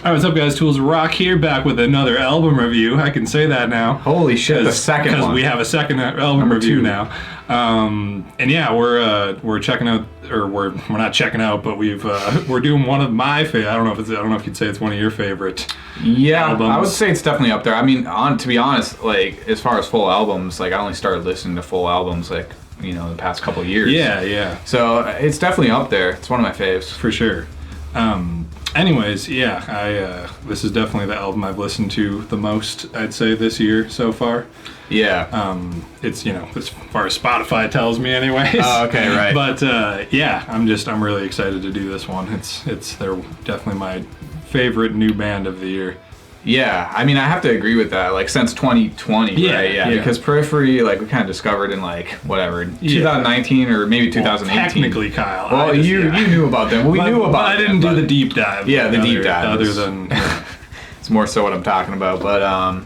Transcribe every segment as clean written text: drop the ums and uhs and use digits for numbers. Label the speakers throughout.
Speaker 1: Alright, what's up guys? Tools of Rock here, back with another album review. I can say that now.
Speaker 2: Holy shit, the second one.
Speaker 1: Because we have a second album
Speaker 2: Number
Speaker 1: review
Speaker 2: 2
Speaker 1: now. And yeah, we're checking out, or we're not checking out, but we're doing one of my favorite. I don't know if you'd say it's one of your favorite.
Speaker 2: Yeah,
Speaker 1: albums.
Speaker 2: I would say it's definitely up there. I mean, to be honest, like as far as full albums, like I only started listening to full albums like, you know, the past couple of years.
Speaker 1: Yeah.
Speaker 2: So it's definitely up there. It's one of my faves.
Speaker 1: For sure. Anyways, yeah, this is definitely the album I've listened to the most, I'd say, this year so far.
Speaker 2: Yeah.
Speaker 1: It's, you know, as far as Spotify tells me anyways.
Speaker 2: Oh, okay, right.
Speaker 1: But yeah, I'm really excited to do this one. They're definitely my favorite new band of the year.
Speaker 2: Yeah, I mean, I have to agree with that. Like since 2020, right? Yeah, because Periphery, like we kind of discovered in like whatever 2019 or maybe 2018.
Speaker 1: Well, technically, Kyle.
Speaker 2: Well, you knew about them. We knew about them.
Speaker 1: I didn't do the deep dive.
Speaker 2: Yeah, the deep dive.
Speaker 1: Other than
Speaker 2: it's more so what I'm talking about.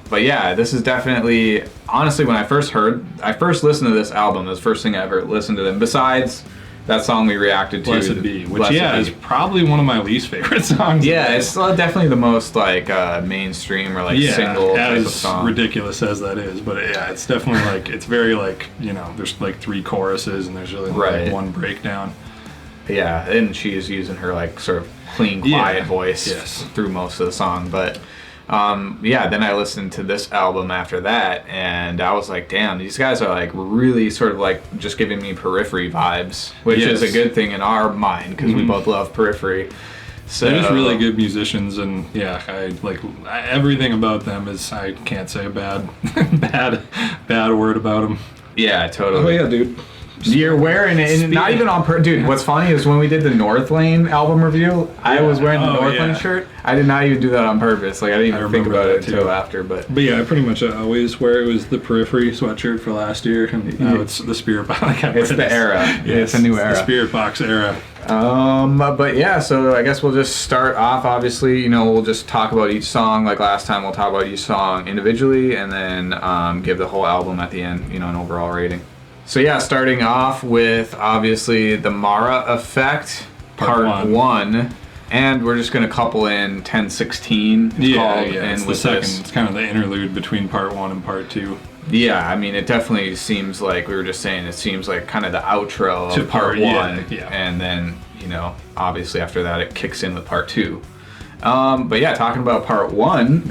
Speaker 2: But yeah, this is definitely honestly when I first listened to this album. It was the first thing I ever listened to them. Besides that song we reacted to,
Speaker 1: Blessed Be, which is probably one of my least favorite songs.
Speaker 2: Yeah, it's definitely the most like mainstream or like single type of song.
Speaker 1: As ridiculous as that is, but yeah, it's definitely like it's very like, you know, there's like 3 choruses and there's really like one breakdown.
Speaker 2: Yeah, and she's using her like sort of clean, quiet voice through most of the song, but. Yeah, then I listened to this album after that, and I was like, damn, these guys are like really sort of like just giving me Periphery vibes, which is a good thing in our mind because we both love Periphery. So
Speaker 1: they're just really good musicians, and yeah, everything about them is, I can't say a bad word about them.
Speaker 2: Yeah, totally.
Speaker 1: Oh yeah, dude.
Speaker 2: You're wearing it, and not even on purpose. Dude, what's funny is when we did the North Lane album review, I was wearing the North Lane shirt. I did not even do that on purpose. Like I didn't even think about it until after. But
Speaker 1: yeah, I pretty much always wear it was the Periphery sweatshirt for last year, and now it's the Spiritbox.
Speaker 2: It's the era. Yeah, it's a new era.
Speaker 1: The Spiritbox era.
Speaker 2: But yeah, so I guess we'll just start off. Obviously, you know, we'll just talk about each song. Like last time, we'll talk about each song individually, and then give the whole album at the end. You know, an overall rating. So yeah, starting off with obviously the Mara Effect, part one, and we're just gonna couple in 1016.
Speaker 1: It's the second. It's kind of the interlude between part 1 and part 2.
Speaker 2: Yeah, I mean, it definitely seems like we were just saying. It seems like kind of the outro of part 1, and then you know, obviously after that it kicks in with part 2. But yeah, talking about part 1.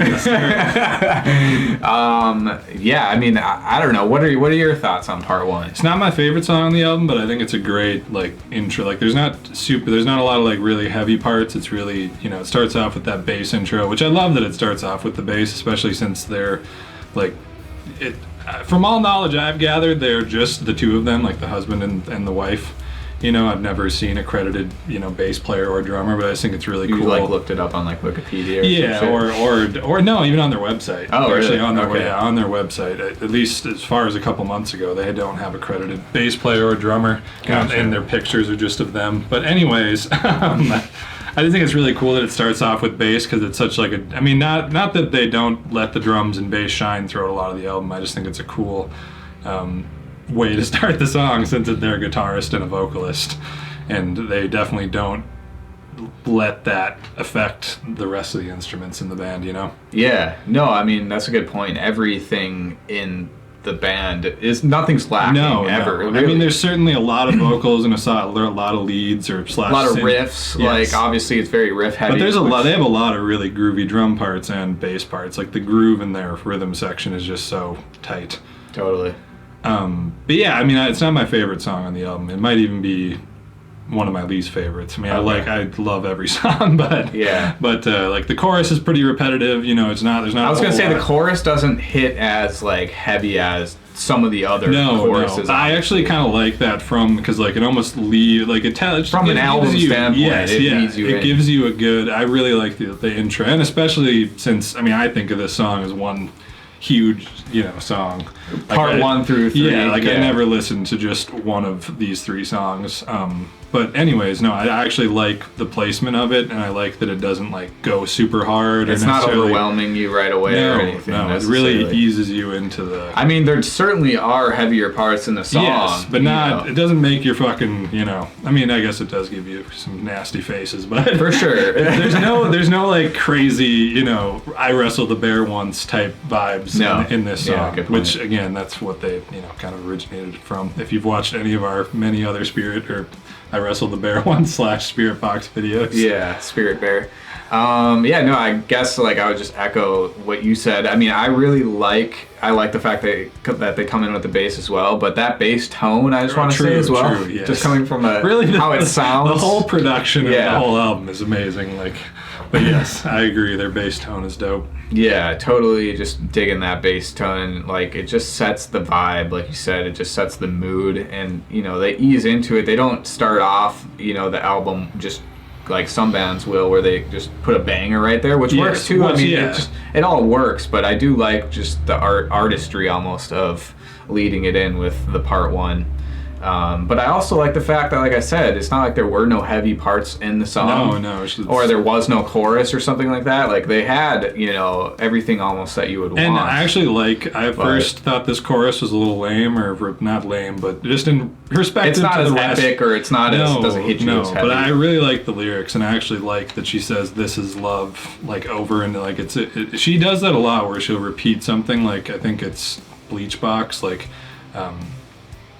Speaker 2: Yeah, I mean, I don't know. What are your thoughts on part 1?
Speaker 1: It's not my favorite song on the album, but I think it's a great like intro. Like, there's not a lot of like really heavy parts. It's really, you know, it starts off with that bass intro, which I love that it starts off with the bass, especially since they're like it. From all knowledge I've gathered, they're just the two of them, like the husband and the wife. You know, I've never seen a credited, you know, bass player or drummer, but I just think it's really cool.
Speaker 2: You like looked it up on like Wikipedia
Speaker 1: or no, even on their website.
Speaker 2: Oh,
Speaker 1: actually,
Speaker 2: really?
Speaker 1: on their website. At least as far as a couple months ago, they don't have a credited bass player or drummer, and their pictures are just of them. But anyways, I just think it's really cool that it starts off with bass because it's such like I mean, not that they don't let the drums and bass shine throughout a lot of the album. I just think it's a cool way to start the song since they're a guitarist and a vocalist, and they definitely don't let that affect the rest of the instruments in the band, you know?
Speaker 2: Yeah, no, I mean, that's a good point. Everything in the band nothing's lacking ever.
Speaker 1: No. Really. I mean, there's certainly a lot of vocals and a lot of leads or slash.
Speaker 2: A lot of riffs. Yes. Like obviously, it's very riff heavy.
Speaker 1: But there's they have a lot of really groovy drum parts and bass parts. Like the groove in their rhythm section is just so tight.
Speaker 2: Totally.
Speaker 1: But yeah, I mean, it's not my favorite song on the album. It might even be one of my least favorites. I mean, I love every song, but like the chorus is pretty repetitive. You know, there's not. I was
Speaker 2: gonna say the chorus doesn't hit as like heavy as some of the other choruses.
Speaker 1: No. I actually kind of like that because like it almost
Speaker 2: from an album standpoint.
Speaker 1: Yes, it gives you a good. I really like the intro, and especially since I think of this song as one huge, you know, song.
Speaker 2: Part 1 through 3.
Speaker 1: I never listened to just one of these 3 songs. But anyways, no, I actually like the placement of it, and I like that it doesn't like go super hard.
Speaker 2: It's not overwhelming you right away or anything.
Speaker 1: No, it really eases you into the...
Speaker 2: I mean, there certainly are heavier parts in the song.
Speaker 1: Yes, but not... It doesn't make your fucking, you know... I mean, I guess it does give you some nasty faces, but...
Speaker 2: For sure.
Speaker 1: there's no like crazy, you know, I wrestled the bear once type vibes in this song. Yeah, which, again, that's what they, you know, kind of originated from. If you've watched any of our many other Spirit or I Wrestled the Bear once / Spiritbox videos.
Speaker 2: Yeah, Spirit Bear. Yeah, no, I guess like I would just echo what you said. I mean, I like the fact that they come in with the bass as well, but that bass tone, I just want to say as well,
Speaker 1: yes.
Speaker 2: Just coming from
Speaker 1: really
Speaker 2: how it sounds.
Speaker 1: The whole production of the whole album is amazing. Like, but yes, I agree. Their bass tone is dope.
Speaker 2: Yeah, totally. Just digging that bass tone. Like, it just sets the vibe. Like you said, it just sets the mood, and you know they ease into it. They don't start off, you know, the album just like some bands will, where they just put a banger right there, which works too. I mean, it all works, but I do like just the artistry almost of leading it in with the part one. But I also like the fact that, like I said, it's not like there were no heavy parts in the song.
Speaker 1: No.
Speaker 2: Or there was no chorus or something like that. Like, they had, you know, everything almost that you would want.
Speaker 1: And I actually first thought this chorus was a little lame, or not lame, but just in perspective to the rest.
Speaker 2: It's not as epic, or it's not as, it doesn't hit you as heavy.
Speaker 1: But I really like the lyrics, and I actually like that she says, "This is love," like over and like she does that a lot, where she'll repeat something, like I think it's Bleachbox, like,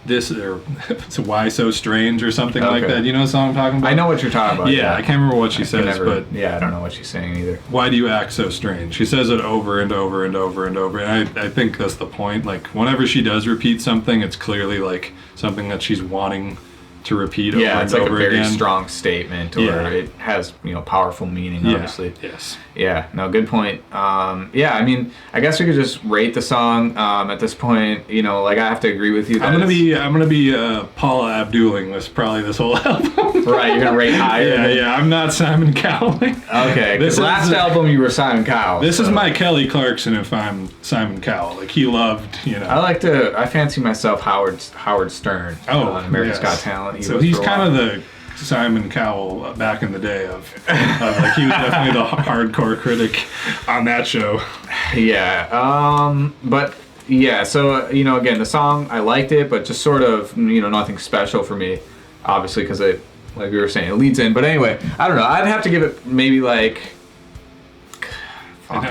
Speaker 1: this, or it's Why So Strange or something like that. You know the song I'm talking about?
Speaker 2: I know what you're talking about.
Speaker 1: Yeah, I can't remember what she says, but
Speaker 2: I don't know what she's saying either.
Speaker 1: Why do you act so strange? She says it over and over and over and over, and I think that's the point. Like, whenever she does repeat something, it's clearly like something that she's wanting to repeat over and over again. Yeah, it's like a very
Speaker 2: strong statement, or it has, you know, powerful meaning, obviously.
Speaker 1: Yes.
Speaker 2: Yeah, no, good point. Yeah, I mean, I guess we could just rate the song at this point. You know, like, I have to agree with you.
Speaker 1: I'm gonna be Paula Abduling this whole album.
Speaker 2: Right, you're gonna rate higher.
Speaker 1: Yeah, I'm not Simon Cowell.
Speaker 2: Okay, because last album you were Simon Cowell.
Speaker 1: This is my Kelly Clarkson if I'm Simon Cowell. Like, he loved, you know.
Speaker 2: I fancy myself Howard Stern on America's Got Talent.
Speaker 1: So he's kind of the Simon Cowell back in the day of like, he was definitely the hardcore critic on that show.
Speaker 2: Yeah, but yeah, so, you know, again, the song, I liked it, but just sort of, you know, nothing special for me, obviously, because it, like we were saying, it leads in. But anyway, I don't know, I'd have to give it maybe like,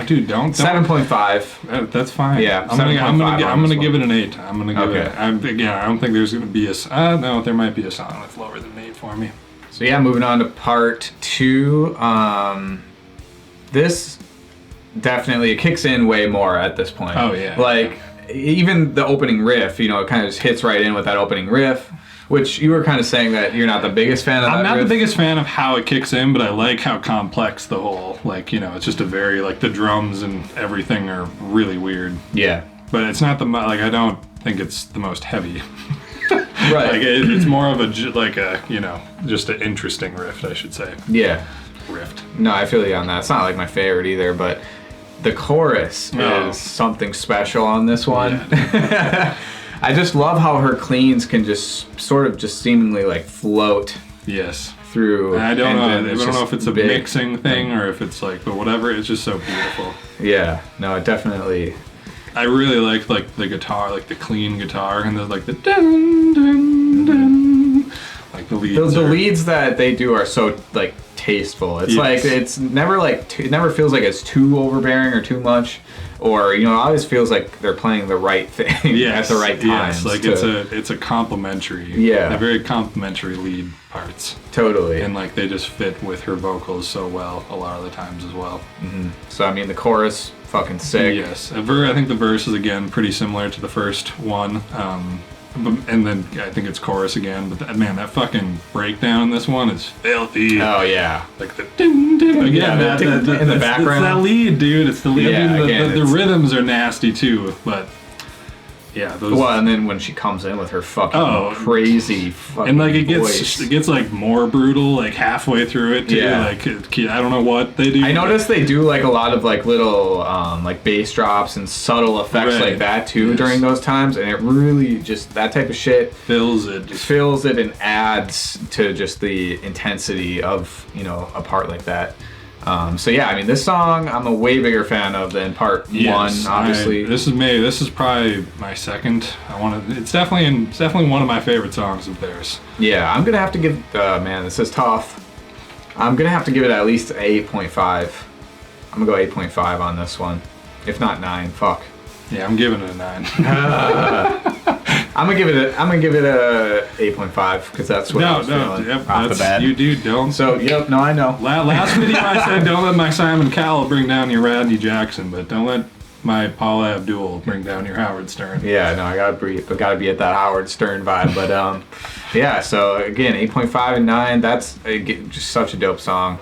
Speaker 1: dude, don't
Speaker 2: 7.5.
Speaker 1: That's fine.
Speaker 2: Yeah,
Speaker 1: I'm gonna give it an 8. I'm gonna give it. I don't think there's gonna be no. There might be a song that's lower than an 8 for me.
Speaker 2: So yeah, moving on to part 2. This definitely, it kicks in way more at this point.
Speaker 1: Oh yeah.
Speaker 2: Like, even the opening riff, you know, it kind of just hits right in with that opening riff. Which you were kind of saying that you're not the biggest fan of that.
Speaker 1: I'm not
Speaker 2: riff.
Speaker 1: the biggest fan of how it kicks in, but I like how complex the whole, like, you know, it's just a very, like, the drums and everything are really weird.
Speaker 2: Yeah.
Speaker 1: But it's not like, I don't think it's the most heavy.
Speaker 2: Right.
Speaker 1: Like, it's more of you know, just an interesting riff, I should say.
Speaker 2: Yeah.
Speaker 1: Riff.
Speaker 2: No, I feel you on that. It's not like my favorite either, but the chorus is something special on this one. Yeah. I just love how her cleans can just sort of just seemingly like float.
Speaker 1: Yes.
Speaker 2: Through.
Speaker 1: I don't know if it's a mixing thing or if it's like, but whatever. It's just so beautiful.
Speaker 2: Yeah. No, it definitely.
Speaker 1: I really like the guitar, like the clean guitar, and there's like the dun dun dun. Like the leads.
Speaker 2: The leads that they do are so like tasteful. It's like it's never like it never feels like it's too overbearing or too much. Or, you know, it always feels like they're playing the right thing at the right time.
Speaker 1: Yes, like it's a complimentary.
Speaker 2: Yeah.
Speaker 1: They're very complimentary lead parts.
Speaker 2: Totally.
Speaker 1: And like they just fit with her vocals so well a lot of the times as well.
Speaker 2: Mm-hmm. So I mean, the chorus, fucking sick.
Speaker 1: Yes, I think the verse is again pretty similar to the first one. And then I think it's chorus again, but man, that fucking breakdown in this one is filthy.
Speaker 2: Oh yeah,
Speaker 1: like the ding ding again.
Speaker 2: In the background.
Speaker 1: It's that lead, dude. It's the lead.
Speaker 2: Yeah,
Speaker 1: the rhythms are nasty too, but yeah, those.
Speaker 2: Well, and then when she comes in with her fucking crazy fucking
Speaker 1: and like
Speaker 2: voice.
Speaker 1: it gets like more brutal like halfway through it too.
Speaker 2: Yeah.
Speaker 1: Like I don't know what they do.
Speaker 2: I noticed they do like a lot of like little like bass drops and subtle effects like that too during those times, and it really just that type of shit
Speaker 1: fills it
Speaker 2: and adds to just the intensity of a part like that. So yeah, I mean, this song I'm a way bigger fan of than part one. Obviously,
Speaker 1: this is probably my second. It's definitely one of my favorite songs of theirs.
Speaker 2: Yeah, I'm gonna have to give. Man, this is tough. I'm gonna have to give it at least 8.5. I'm gonna go 8.5 on this one, if not 9. Fuck.
Speaker 1: Yeah, I'm giving it a 9.
Speaker 2: I'm gonna give it a 8.5 because that's what I was feeling off the bat.
Speaker 1: You do, don't.
Speaker 2: So no, I know.
Speaker 1: Last video I said don't let my Simon Cowell bring down your Rodney Jackson, but don't let my Paula Abdul bring down your Howard Stern.
Speaker 2: Yeah, no, I gotta be at that Howard Stern vibe. But yeah. So again, 8.5 and 9. That's just such a dope song.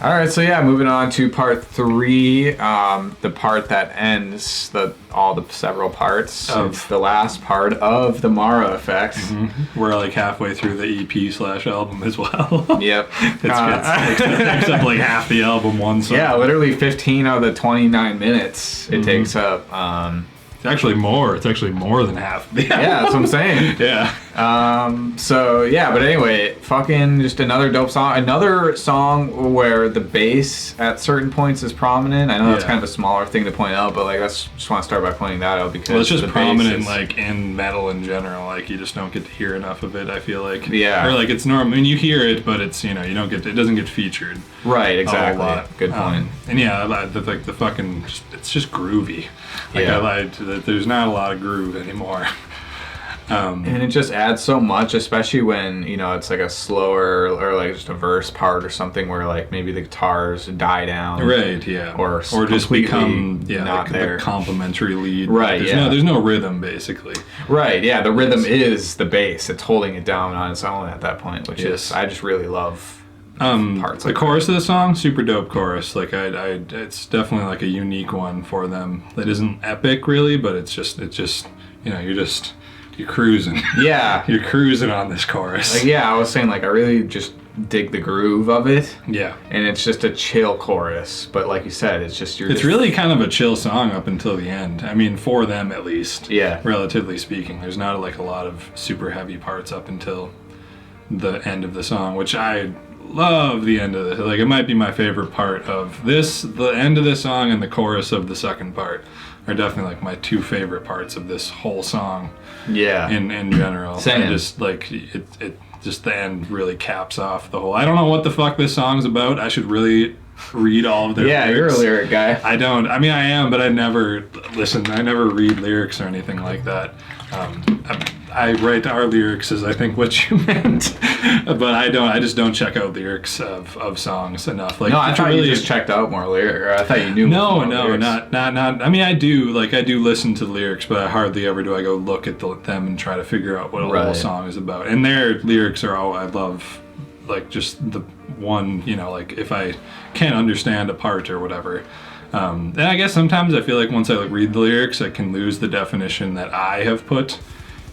Speaker 2: All right, so yeah, moving on to part 3, the part that ends all the several parts. It's the last part of the Mara effects.
Speaker 1: Mm-hmm. We're like halfway through the EP/album as well.
Speaker 2: Yep.
Speaker 1: It takes up like half the album, one song.
Speaker 2: Yeah, literally 15 out of the 29 minutes it takes up.
Speaker 1: It's actually more. It's actually more than half.
Speaker 2: Yeah, that's what I'm saying.
Speaker 1: Yeah.
Speaker 2: So yeah, but anyway, fucking just another dope song. Another song where the bass at certain points is prominent. I know that's kind of a smaller thing to point out, but like just want to start by pointing that out because
Speaker 1: it's just prominent like in metal in general. Like you just don't get to hear enough of it. I feel like.
Speaker 2: Yeah.
Speaker 1: Or like it's normal. I mean, you hear it, but it's you don't get it doesn't get featured.
Speaker 2: Right. Exactly.
Speaker 1: A lot.
Speaker 2: Good point.
Speaker 1: And yeah, like the fucking it's just groovy. Like I lied that there's not a lot of groove anymore.
Speaker 2: And it just adds so much, especially when it's like a slower or like just a verse part or something where like maybe the guitars die down,
Speaker 1: right? Yeah, or just become not the complementary lead.
Speaker 2: Right.
Speaker 1: There's no rhythm basically.
Speaker 2: Right. Yeah, the rhythm is the bass. It's holding it down on its own at that point, which is I just really love. Parts
Speaker 1: the chorus of the song, super dope chorus. Like it's definitely like a unique one for them. That isn't epic really, but it's just you're cruising. Yeah. You're cruising on this chorus.
Speaker 2: Like, yeah, I was saying, like, I really just dig the groove of it.
Speaker 1: Yeah.
Speaker 2: And it's just a chill chorus. But like you said, it's just
Speaker 1: It's really kind of a chill song up until the end. I mean, for them at least.
Speaker 2: Yeah.
Speaker 1: Relatively speaking. There's not like a lot of super heavy parts up until the end of the song, which I love the end of it. Like, it might be my favorite part of this. The end of the song and the chorus of the second part are definitely like my 2 favorite parts of this whole song.
Speaker 2: Yeah.
Speaker 1: In general.
Speaker 2: Same.
Speaker 1: And just like it just the end really caps off the whole. I don't know what the fuck this song's about. I should really read all of their lyrics.
Speaker 2: You're a lyric guy.
Speaker 1: I don't. I mean, I am, but I never listen. I never read lyrics or anything like that. I write our lyrics as I think what you meant, but I don't. I just don't check out lyrics of songs enough. Like,
Speaker 2: no, I thought you just checked out more lyrics. Or I thought you knew.
Speaker 1: No, not. I mean, I do. Like, I do listen to the lyrics, but I hardly ever do I go look at them and try to figure out what a whole song is about. And their lyrics are all I love. Like, just the one, like if I can't understand a part or whatever. And I guess sometimes I feel like once I read the lyrics, I can lose the definition that I have put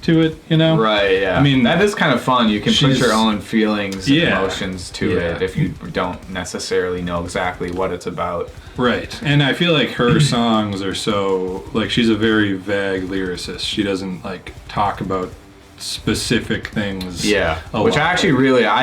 Speaker 1: to it,
Speaker 2: Right, yeah.
Speaker 1: I mean,
Speaker 2: that is kind of fun. You can put your own feelings and emotions to
Speaker 1: it
Speaker 2: if you don't necessarily know exactly what it's about.
Speaker 1: Right. And I feel like her songs are so, like, she's a very vague lyricist. She doesn't, like, talk about specific things.
Speaker 2: Yeah. Which I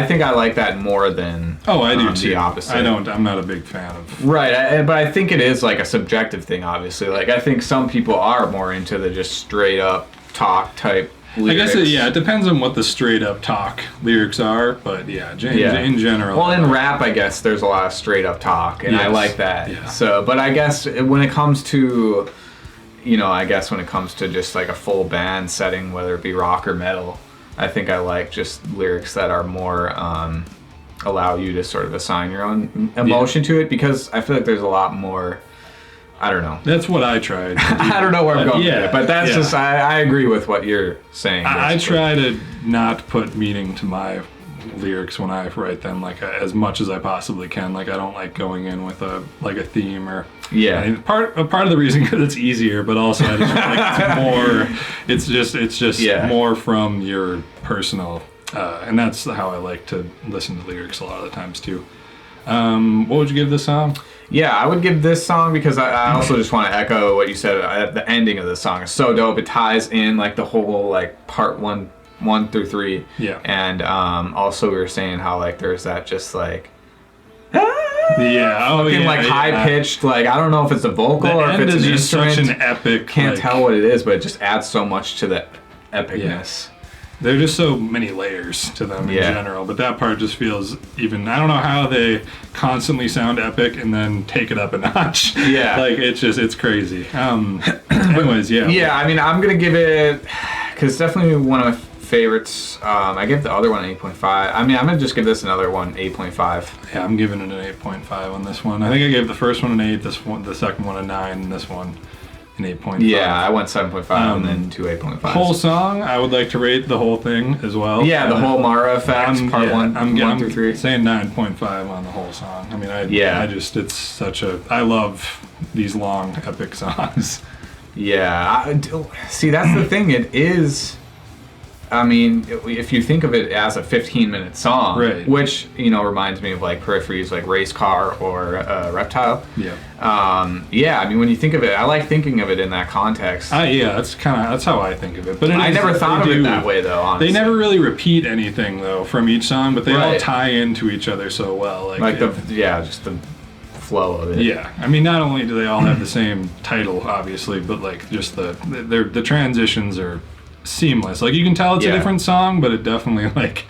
Speaker 2: think I like that more than
Speaker 1: I do too.
Speaker 2: The opposite.
Speaker 1: I'm not a big fan of.
Speaker 2: Right. But I think it is like a subjective thing, obviously. Like, I think some people are more into the just straight up talk type lyrics.
Speaker 1: I guess it depends on what the straight up talk lyrics are, but in general.
Speaker 2: Well, in rap, I guess there's a lot of straight up talk, and I like that. Yeah. So, but I guess when it comes to, just like a full band setting, whether it be rock or metal, I think I like just lyrics that are more allow you to sort of assign your own emotion to it, because I feel like there's a lot more. I don't know.
Speaker 1: That's what I tried.
Speaker 2: I don't know where I'm going with it, but that's just, I agree with what you're saying.
Speaker 1: I try to not put meaning to my lyrics when I write them, like as much as I possibly can. Like I don't like going in with a theme or part of the reason because it's easier, but also I just like it's more more from your personal, and that's how I like to listen to lyrics a lot of the times too. What would you give this song?
Speaker 2: Yeah, I would give this song because I also just want to echo what you said. The ending of the song is so dope. It ties in like the whole like part 1 through 3.
Speaker 1: Yeah.
Speaker 2: And also we were saying how like there's that just like high pitched, like I don't know if it's a vocal or if it's an instrument.
Speaker 1: Such an epic.
Speaker 2: Can't tell what it is, but it just adds so much to the epicness.
Speaker 1: Yeah. There are just so many layers to them in general, but that part just feels even. I don't know how they constantly sound epic and then take it up a notch. Yeah, like it's crazy. Anyways, yeah.
Speaker 2: Yeah, I mean, I'm gonna give it because it's definitely one of my favorites. I give the other one an 8.5. I mean, I'm gonna just give this another one 8.5.
Speaker 1: Yeah, I'm giving it an 8.5 on this one. I think I gave the first one an 8, the second one a 9, and this one an 8.5.
Speaker 2: Yeah, I went 7.5 and then 2 8.5.
Speaker 1: Whole song, I would like to rate the whole thing as well.
Speaker 2: Yeah, the whole Mara effect, part 1 through 3.
Speaker 1: Saying 9.5 on the whole song. I mean, it's such a. I love these long epic songs.
Speaker 2: Yeah, see, that's the thing. It is. I mean, if you think of it as a 15-minute song,
Speaker 1: right.
Speaker 2: Which, reminds me of like Periphery's like Race Car or Reptile.
Speaker 1: Yeah.
Speaker 2: I mean, when you think of it, I like thinking of it in that context.
Speaker 1: That's how I think of it. But
Speaker 2: I never thought of it that way though, honestly.
Speaker 1: They never really repeat anything though from each song, but they all tie into each other so well.
Speaker 2: Just the flow of it.
Speaker 1: Yeah. I mean, not only do they all have the same title, obviously, but like just the transitions are seamless. Like you can tell it's a different song, but it definitely like.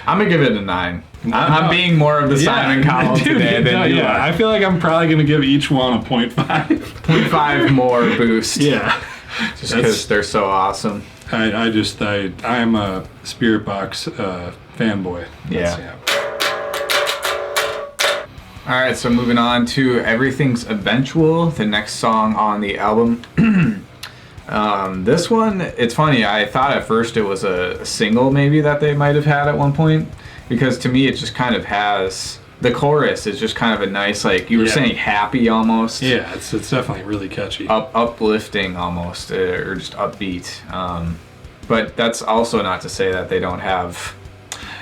Speaker 2: I'm gonna give it a 9. I'm being more of the Simon Cowell today than you are.
Speaker 1: I feel like I'm probably gonna give each one a 0.5.
Speaker 2: 0.5 more boost.
Speaker 1: Yeah,
Speaker 2: just because they're so awesome.
Speaker 1: I'm a Spiritbox fanboy.
Speaker 2: Yeah. All right, so moving on to Everything's Eventual, the next song on the album. This one, it's funny, I thought at first it was a single maybe that they might have had at one point, because to me it just kind of has, the chorus is just kind of a nice, like you were saying, happy almost.
Speaker 1: Yeah, it's definitely really catchy.
Speaker 2: Uplifting almost, or just upbeat. But that's also not to say that they don't have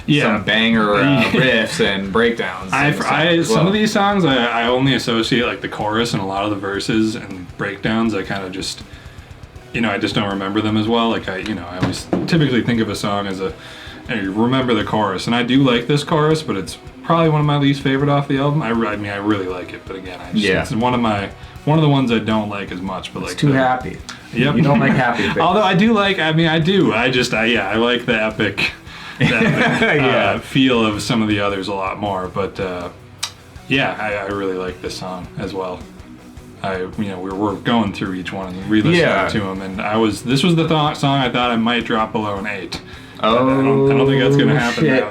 Speaker 2: some banger riffs and breakdowns.
Speaker 1: Some of these songs I only associate like the chorus and a lot of the verses and breakdowns. I kind of just... I just don't remember them as well. Like I always typically think of a song as I remember the chorus, and I do like this chorus, but it's probably one of my least favorite off the album. I really like it, but again, it's one of the ones I don't like as much. But
Speaker 2: it's too happy.
Speaker 1: Yep.
Speaker 2: You don't like happy things.
Speaker 1: Although I do like. I do. I like the epic feel of some of the others a lot more. But I really like this song as well. We're going through each one and re-listening to them, and this was the song I thought I might drop below an 8. I don't think that's gonna happen now,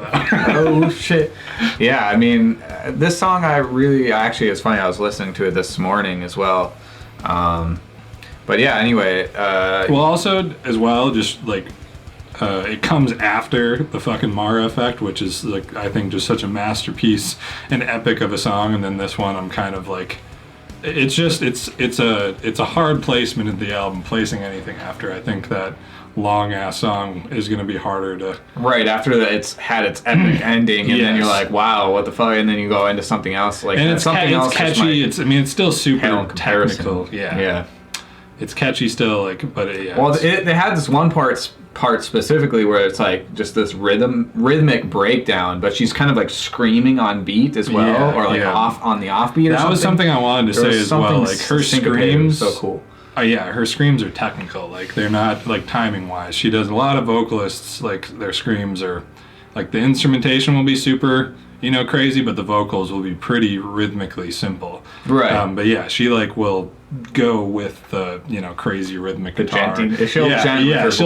Speaker 1: though.
Speaker 2: Oh shit! Yeah, I mean, this song actually, it's funny. I was listening to it this morning as well. But yeah, anyway.
Speaker 1: Well, also as well, just like it comes after the fucking Mara effect, which is like I think just such a masterpiece and epic of a song, and then this one I'm kind of like. It's a hard placement in the album, placing anything after. I think that long ass song is going to be harder to.
Speaker 2: Right after that, it's had its epic ending, and then you're like, wow, what the fuck, and then you go into something else like.
Speaker 1: And it's catchy. It's still super
Speaker 2: technical.
Speaker 1: Yeah. It's catchy still, like, but
Speaker 2: Well, they had this one part specifically where it's like just this rhythmic breakdown, but she's kind of like screaming on beat as well, or like off on the offbeat.
Speaker 1: That was something I wanted to say as well. Like her screams,
Speaker 2: so cool.
Speaker 1: Her screams are technical. Like they're not like timing wise. She does a lot of vocalists. Like their screams are, like the instrumentation will be super, crazy, but the vocals will be pretty rhythmically simple.
Speaker 2: Right.
Speaker 1: But yeah, she like will go with the crazy rhythmic guitar.
Speaker 2: She'll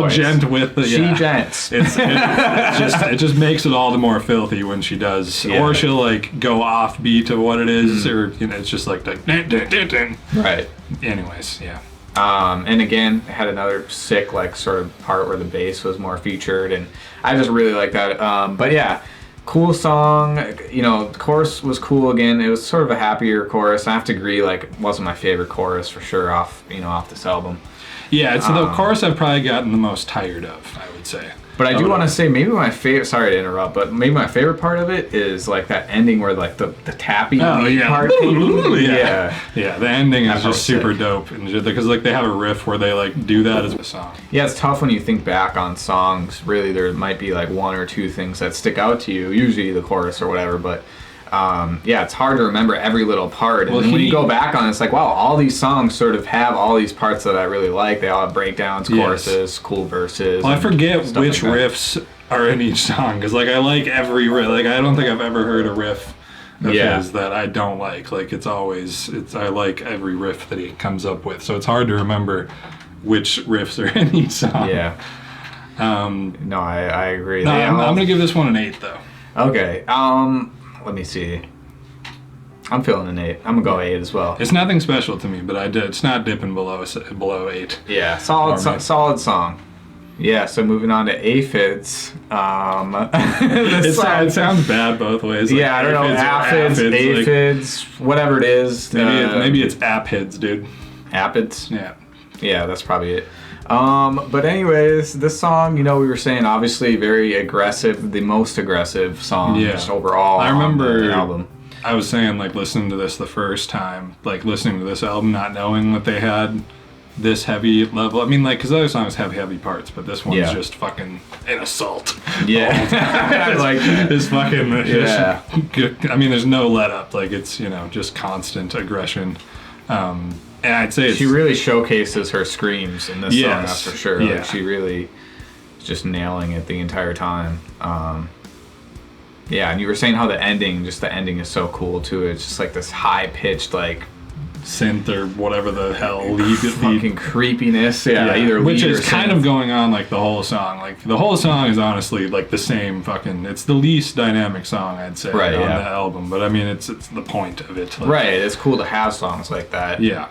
Speaker 1: gent with the.
Speaker 2: She gents.
Speaker 1: It just makes it all the more filthy when she does, or she'll like go offbeat of what it is, or it's just like
Speaker 2: right.
Speaker 1: Anyways, yeah.
Speaker 2: And again, had another sick like sort of part where the bass was more featured, and I just really like that. But yeah. Cool song, the chorus was cool again. It was sort of a happier chorus. I have to agree, like, it wasn't my favorite chorus for sure off this album.
Speaker 1: Yeah, it's the chorus I've probably gotten the most tired of, I would say.
Speaker 2: But I do want to say maybe my favorite, sorry to interrupt, but maybe my favorite part of it is like that ending where like the tapping part.
Speaker 1: Yeah, the ending is just super dope. And because like they have a riff where they like do that as a song.
Speaker 2: Yeah, it's tough when you think back on songs. Really, there might be like one or two things that stick out to you, usually the chorus or whatever, but it's hard to remember every little part. And then when you go back on it, it's like, wow, all these songs sort of have all these parts that I really like. They all have breakdowns, choruses, cool verses.
Speaker 1: Well, I forget which riffs are in each song, because like I like every riff. Like I don't think I've ever heard a riff of his that I don't like. Like I like every riff that he comes up with. So it's hard to remember which riffs are in each song.
Speaker 2: Yeah. No, I agree.
Speaker 1: No, I'm going to give this one an 8 though.
Speaker 2: Okay. Let me see. I'm feeling an 8. I'm gonna go 8 as well.
Speaker 1: It's nothing special to me, but it's not dipping below 8.
Speaker 2: Yeah, solid song. Yeah, so moving on to Aphids.
Speaker 1: It sounds bad both ways.
Speaker 2: Like I don't know. Aphids, whatever it is.
Speaker 1: Maybe it's Aphids, dude.
Speaker 2: Aphids?
Speaker 1: Yeah.
Speaker 2: Yeah, that's probably it. But anyways, this song, we were saying obviously very aggressive, the most aggressive song just overall.
Speaker 1: I remember
Speaker 2: on the album.
Speaker 1: I was saying like listening to this the first time, like listening to this album, not knowing that they had this heavy level. I mean, like, because other songs have heavy parts, but this one's just fucking an assault.
Speaker 2: Yeah.
Speaker 1: I like this fucking. I mean, there's no let up. Like it's just constant aggression. And I'd say
Speaker 2: she really showcases her screams in this song, that's for sure.
Speaker 1: Yeah.
Speaker 2: Like she really is just nailing it the entire time. And you were saying how the ending is so cool too. It's just like this high pitched like
Speaker 1: synth or whatever the hell
Speaker 2: fucking creepiness. Either
Speaker 1: which
Speaker 2: lead
Speaker 1: is
Speaker 2: or
Speaker 1: kind
Speaker 2: synth.
Speaker 1: of going on like the whole song. Like the whole song is honestly like the same fucking. It's the least dynamic song I'd say on the album, but I mean it's the point of it. Like,
Speaker 2: right, it's cool to have songs like that.
Speaker 1: Yeah.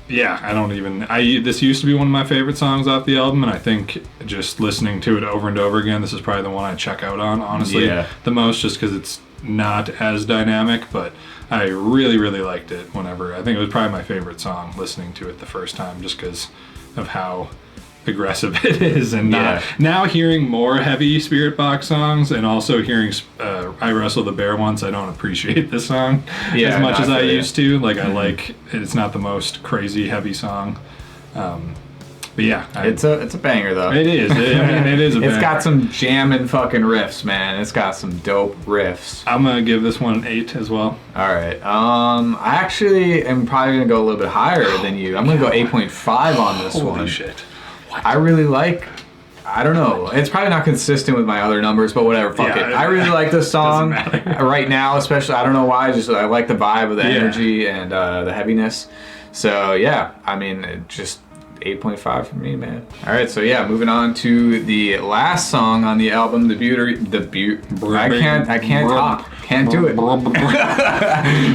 Speaker 1: This used to be one of my favorite songs off the album, and I think just listening to it over and over again, this is probably the one I check out on, honestly, the most, just because it's not as dynamic, but I really, really liked it whenever. I think it was probably my favorite song listening to it the first time, just because of how aggressive it is. And now hearing more heavy Spiritbox songs, and also hearing I Wrestled the Bear Once, I don't appreciate this song as much as I used to. Like I like it's not the most crazy heavy song, but it's
Speaker 2: a banger though.
Speaker 1: It is. It is a banger.
Speaker 2: It's got some jamming fucking riffs, man. It's got some dope riffs.
Speaker 1: I'm gonna give this one an 8 as well.
Speaker 2: All right. I actually am probably gonna go a little bit higher than you. I'm gonna go 8.5 on this one.
Speaker 1: Holy shit.
Speaker 2: I really like, I don't know, it's probably not consistent with my other numbers, but whatever, fuck it. I really like this song right now, especially, I don't know why, just I like the vibe of the energy and the heaviness. So I mean, just 8.5 for me, man. All right, so moving on to the last song on the album, I can't talk, can't do it.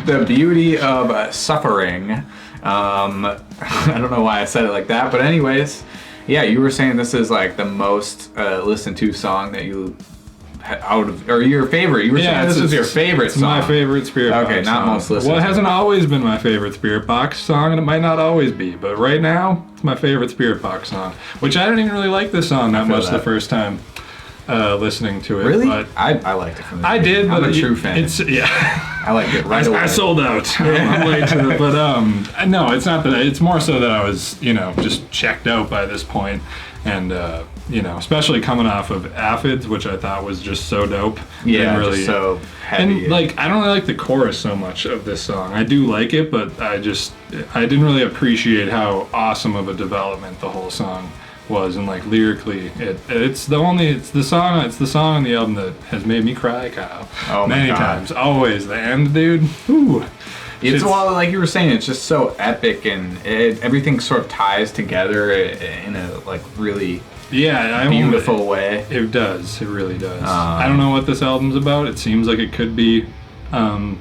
Speaker 2: The Beauty of Suffering. I don't know why I said it like that, but anyways, you were saying this is like the most listened to song that you or your favorite. You were saying this is your favorite song.
Speaker 1: My favorite Spiritbox
Speaker 2: Okay, not
Speaker 1: song.
Speaker 2: most listened.
Speaker 1: Well, it hasn't always been my favorite Spiritbox song, and it might not always be, but right now, it's my favorite Spiritbox song, which I didn't even really like this song that much the first time listening to it.
Speaker 2: Really?
Speaker 1: But
Speaker 2: I liked it from the
Speaker 1: I
Speaker 2: beginning.
Speaker 1: did, but
Speaker 2: I'm a true fan. I liked it right away.
Speaker 1: I sold out. I'm late to it, but no, it's not that. It's more so that I was, just checked out by this point, and especially coming off of Aphids, which I thought was just so dope.
Speaker 2: Yeah,
Speaker 1: really,
Speaker 2: just so heavy.
Speaker 1: And like, I don't really like the chorus so much of this song. I do like it, but I didn't really appreciate how awesome of a development the whole song was, and like lyrically, it's the song on the album that has made me cry, Kyle. Many times. Always the end, dude. Ooh.
Speaker 2: It's well, like you were saying, it's just so epic, and everything sort of ties together in a like really beautiful way.
Speaker 1: It does. It really does. I don't know what this album's about. It seems like it could be a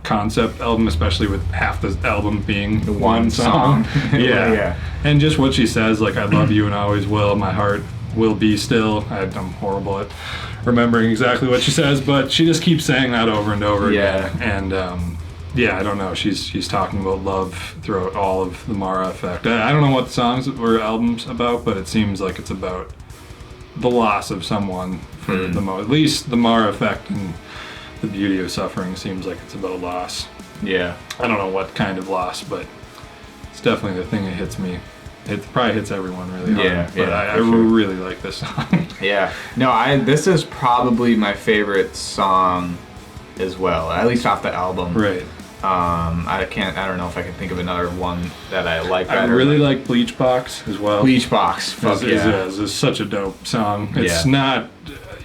Speaker 1: concept album, especially with half the album being the one song. Yeah. And just what she says, like, I love you and always will, my heart will be still. I'm horrible at remembering exactly what she says, but she just keeps saying that over and over
Speaker 2: Yeah.
Speaker 1: again. And yeah, I don't know. She's talking about love throughout all of the Mara Effect. I don't know what songs or albums about, but it seems like it's about the loss of someone for at least the Mara Effect and the Beauty of Suffering seems like it's about loss.
Speaker 2: Yeah.
Speaker 1: I don't know what kind of loss, but it's definitely the thing that hits me. It probably hits everyone really hard.
Speaker 2: Yeah,
Speaker 1: but I really like this song.
Speaker 2: Yeah. No, this is probably my favorite song as well, at least off the album.
Speaker 1: Right.
Speaker 2: I don't know if I can think of another one that I like better.
Speaker 1: I really like Bleach Box as well.
Speaker 2: Bleach Box. Fuck yeah.
Speaker 1: It's such a dope song. It's not,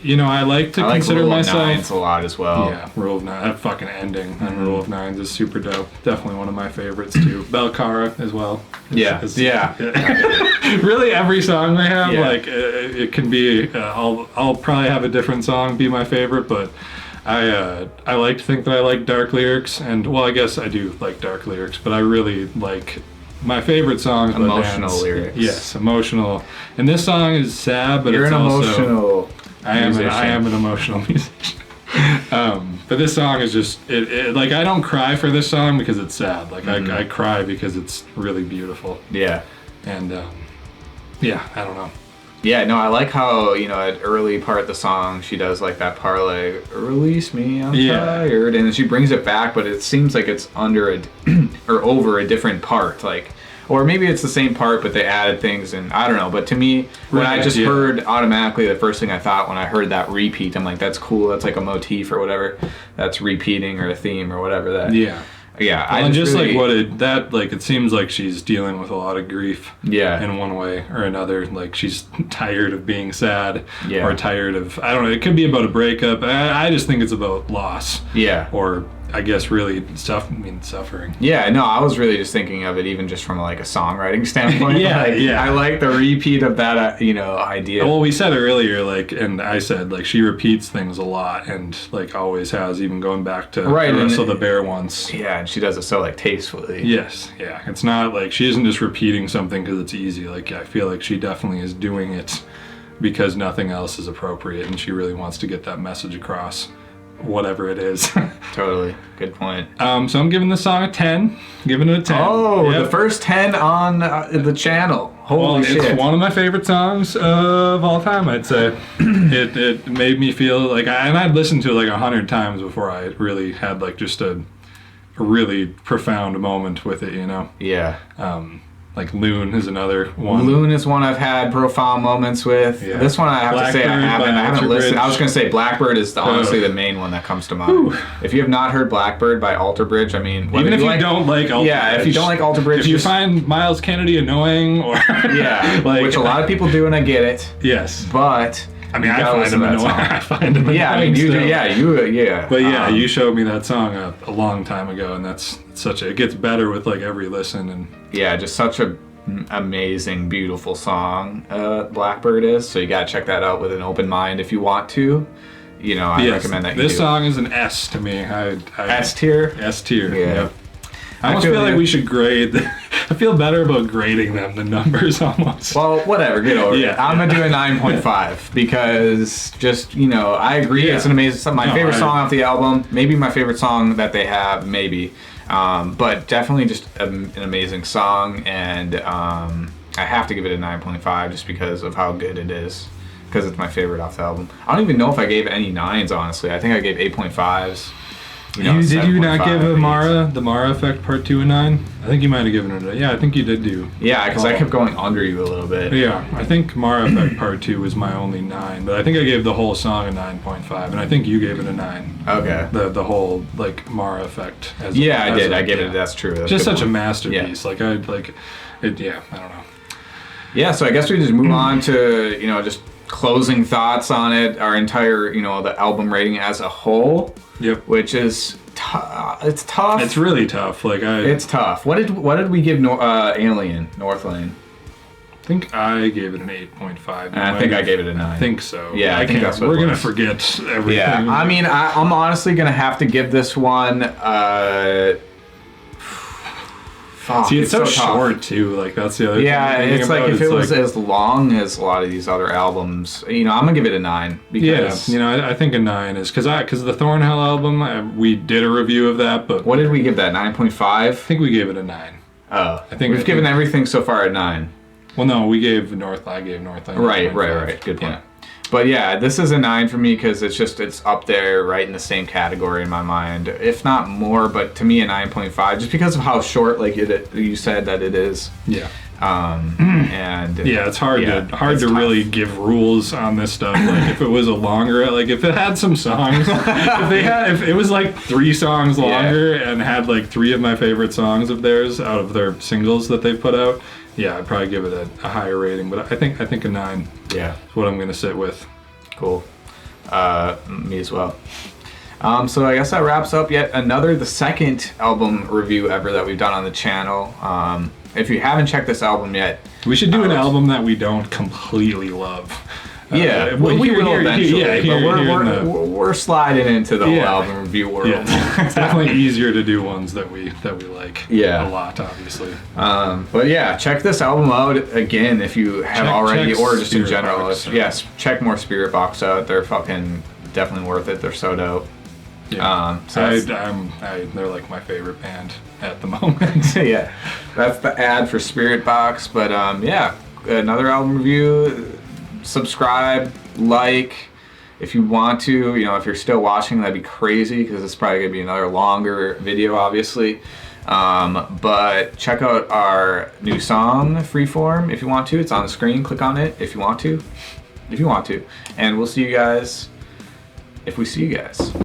Speaker 1: I like to consider
Speaker 2: Rule
Speaker 1: myself.
Speaker 2: of Nines a lot as well.
Speaker 1: Yeah, Rule of Nine. That fucking ending on Rule of Nines is super dope. Definitely one of my favorites too. Belcara as well.
Speaker 2: Yeah.
Speaker 1: Really, every song they have,
Speaker 2: Yeah.
Speaker 1: like it can be. I'll probably have a different song be my favorite, but I like to think that I like dark lyrics, and well, I guess I do like dark lyrics, but I really like my favorite songs.
Speaker 2: Emotional
Speaker 1: bands.
Speaker 2: lyrics.
Speaker 1: Yes, emotional. And this song is sad, but
Speaker 2: You're
Speaker 1: it's
Speaker 2: an
Speaker 1: also
Speaker 2: emotional.
Speaker 1: I am an emotional musician. But this song is just it like I don't cry for this song because it's sad. Like I cry because it's really beautiful.
Speaker 2: Yeah.
Speaker 1: And yeah, I don't know.
Speaker 2: Yeah, no, I like how, at early part of the song, she does like that parlay, release me, I'm tired, and then she brings it back, but it seems like it's under or over a different part, like, or maybe it's the same part, but they added things, and I don't know, but to me, when I just heard automatically, the first thing I thought when I heard that repeat, I'm like, that's cool, that's like a motif or whatever, that's repeating or a theme or whatever that. Yeah. Yeah,
Speaker 1: well, it seems like she's dealing with a lot of grief. Yeah. In one way or another, like she's tired of being sad. Yeah. Or tired of, I don't know. It could be about a breakup. I just think it's about loss. Yeah. Or I guess really suffering.
Speaker 2: Yeah, no, I was really just thinking of it even just from like a songwriting standpoint. I like the repeat of that, idea.
Speaker 1: Well, we said earlier, and I said, she repeats things a lot and, always has, even going back to the Wrestle the Bear once.
Speaker 2: Yeah, and she does it so, tastefully.
Speaker 1: Yes, yeah. It's not she isn't just repeating something because it's easy. I feel like she definitely is doing it because nothing else is appropriate and she really wants to get that message across. Whatever it is.
Speaker 2: Totally. Good point.
Speaker 1: So I'm giving this song a 10. Giving it a 10.
Speaker 2: Oh, yep. The first 10 on the channel. Holy shit.
Speaker 1: It's one of my favorite songs of all time, I'd say. It made me feel and I'd listened to it 100 times before I really had just a really profound moment with it, Yeah. Loon is another one.
Speaker 2: Loon is one I've had profound moments with. Yeah. This one I have to say I haven't listened. I was going to say Blackbird is honestly the main one that comes to mind. If you have not heard Blackbird by Alter Bridge, I mean...
Speaker 1: Even if you don't like Alter Bridge.
Speaker 2: Yeah, if you don't like Alter Bridge...
Speaker 1: If you find Miles Kennedy annoying or...
Speaker 2: Yeah, which a lot of people do and I get it.
Speaker 1: Yes.
Speaker 2: But...
Speaker 1: I mean, I find him annoying. I find him annoying.
Speaker 2: Yeah, I mean, you do. Yeah.
Speaker 1: But yeah, you showed me that song a long time ago, and that's it gets better with every listen, and
Speaker 2: yeah, just such a amazing, beautiful song. Blackbird is, so you gotta check that out with an open mind if you want to. I recommend that.
Speaker 1: This song is an S to me.
Speaker 2: S tier.
Speaker 1: S tier. Yeah. Yep. I almost feel like we should grade. I feel better about grading them than numbers almost.
Speaker 2: Well, whatever, get over it. I'm going to do a 9.5 because just, I agree. It's an amazing song. My favorite song off the album. Maybe my favorite song that they have, maybe. But definitely just an amazing song. And I have to give it a 9.5 just because of how good it is. Because it's my favorite off the album. I don't even know if I gave any 9s, honestly. I think I gave 8.5s.
Speaker 1: Did you not give the Mara Effect Part 2 a 9? I think you might have given it a... Yeah, I think you did do.
Speaker 2: Yeah, because I kept going under you a little bit.
Speaker 1: Yeah, I think Mara Effect Part 2 was my only 9, but I think I gave the whole song a 9.5, and I think you gave it a 9.
Speaker 2: Okay.
Speaker 1: The whole, Mara Effect.
Speaker 2: I did. I gave it... That's true. That's
Speaker 1: just such a masterpiece.
Speaker 2: Yeah.
Speaker 1: I don't know.
Speaker 2: Yeah, so I guess we just move on to, just closing thoughts on it, our entire, the album rating as a whole.
Speaker 1: Yep.
Speaker 2: Which is it's tough.
Speaker 1: It's really tough.
Speaker 2: It's tough. What did we give Alien Northlane?
Speaker 1: I think I gave it an 8.5.
Speaker 2: I think I gave it a 9.
Speaker 1: I think so.
Speaker 2: Yeah, I think that's what
Speaker 1: we're gonna forget everything.
Speaker 2: Yeah, I mean, I'm honestly gonna have to give this one fuck,
Speaker 1: See, it's so
Speaker 2: tough.
Speaker 1: short too. Like that's the other
Speaker 2: Yeah,
Speaker 1: thing.
Speaker 2: it's like if it was as long as a lot of these other albums, I'm gonna give it a 9 because
Speaker 1: I think a 9 is because the Thornhill album, we did a review of that, but
Speaker 2: what did we give that? 9.5?
Speaker 1: I think we gave it a 9.
Speaker 2: Oh, we've given everything so far a 9.
Speaker 1: Well, no, I gave Northland.
Speaker 2: Right. Good point. But yeah, this is a 9 for me because it's up there, right in the same category in my mind, if not more. But to me, a 9.5, just because of how short, like you said that it is.
Speaker 1: Yeah.
Speaker 2: And
Speaker 1: yeah, it's hard to
Speaker 2: tough.
Speaker 1: really give rules on this stuff. Like if it was a longer, like if it had some songs, if it was like 3 songs longer and had like 3 of my favorite songs of theirs out of their singles that they've put out, yeah, I'd probably give it a higher rating. But I think a 9.
Speaker 2: Yeah,
Speaker 1: is what I'm gonna sit with.
Speaker 2: Cool. Me as well. So I guess that wraps up the second album review ever that we've done on the channel. If you haven't checked this album yet,
Speaker 1: we should do an album that we don't completely love.
Speaker 2: We will eventually. We're sliding into the whole album review world.
Speaker 1: Yeah. It's definitely easier to do ones that we like a lot, obviously.
Speaker 2: But yeah, check this album out again if you have already, or just in general. Yes, check more Spiritbox out. They're fucking definitely worth it. They're so dope.
Speaker 1: Yeah. They're like my favorite band at the moment.
Speaker 2: Yeah, that's the ad for Spiritbox. But another album review. Subscribe, like, if you want to. If you're still watching, that'd be crazy because it's probably gonna be another longer video, obviously. But check out our new song, Freeform, if you want to. It's on the screen. Click on it if you want to. And we'll see you guys if we see you guys.